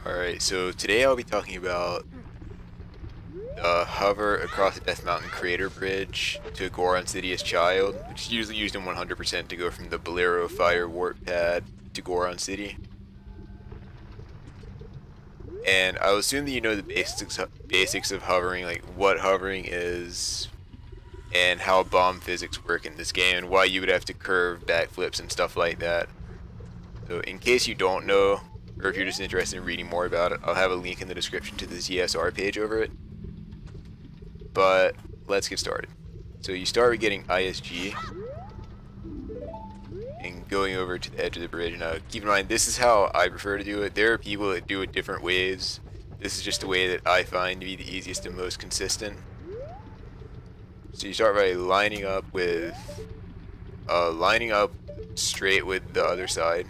Alright, so today I'll be talking about the hover across the Death Mountain Crater Bridge to Goron City as Child, which is usually used in 100% to go from the Bolero Fire Warp Pad to Goron City. And I'll assume that you know the basics of hovering, like what hovering is, and how bomb physics work in this game, and why you would have to curve backflips and stuff like that. So in case you don't know, or if you're just interested in reading more about it, I'll have a link in the description to the ZSR page over it. But let's get started. So you start with getting ISG and going over to the edge of the bridge. Now keep in mind, this is how I prefer to do it. There are people that do it different ways. This is just the way that I find to be the easiest and most consistent. So you start by lining up straight with the other side.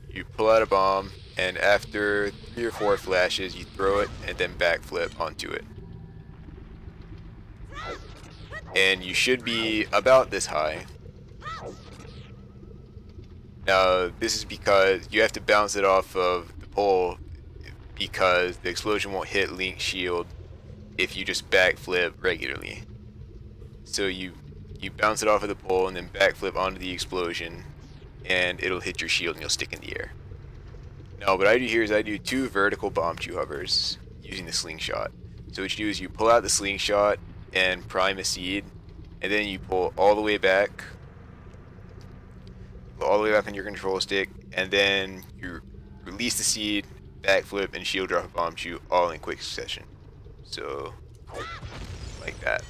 You pull out a bomb, and after 3 or 4 flashes, you throw it and then backflip onto it. And you should be about this high. Now, this is because you have to bounce it off of the pole because the explosion won't hit Link's shield if you just backflip regularly. So you bounce it off of the pole and then backflip onto the explosion, and it'll hit your shield and you'll stick in the air. Now what I do here is I do 2 vertical bomb chew hovers using the slingshot. So what you do is you pull out the slingshot and prime a seed, and then you pull all the way back on your control stick, and then you release the seed, backflip, and shield drop a bomb chew all in quick succession. So like that.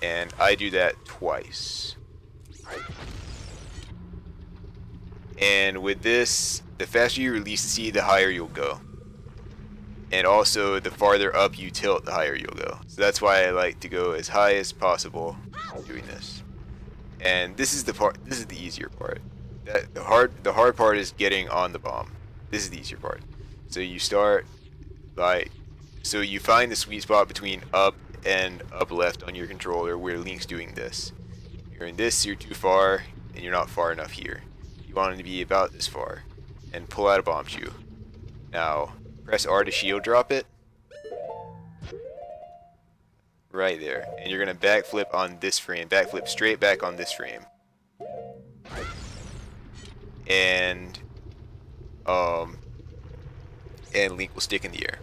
And I do that twice. And with this, the faster you release the seed, the higher you'll go. And also, the farther up you tilt, the higher you'll go. So that's why I like to go as high as possible doing this. And this is the easier part. The hard part is getting on the bomb. This is the easier part. So you start so you find the sweet spot between up and up left on your controller where Link's doing this. You're in this, you're too far, and you're not far enough here. You want him to be about this far, and pull out a bomb chew. Now, press R to shield drop it. Right there. And you're going to backflip on this frame. Backflip straight back on this frame. And Link will stick in the air.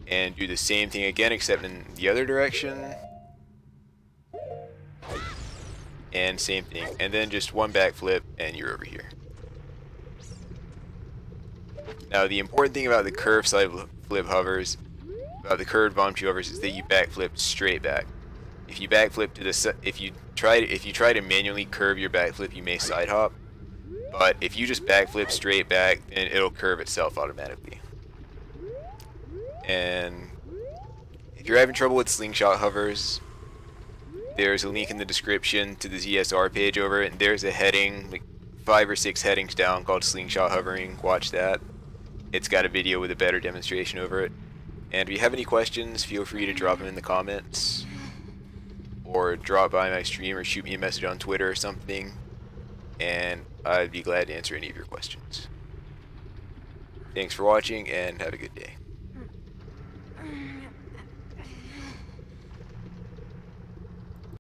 And do the same thing again, except in the other direction. And same thing. And then just 1 backflip and you're over here. Now the important thing about the curved side flip hovers, about the curved bomb chew hovers, is that you backflip straight back. If you backflip to the if you try to manually curve your backflip, you may side hop. But if you just backflip straight back, then it'll curve itself automatically. And if you're having trouble with slingshot hovers, there's a link in the description to the ZSR page over it, and there's a heading, like 5 or 6 headings down, called slingshot hovering. Watch that. It's got a video with a better demonstration over it. And if you have any questions, feel free to drop them in the comments, or drop by my stream, or shoot me a message on Twitter or something, and I'd be glad to answer any of your questions. Thanks for watching, and have a good day.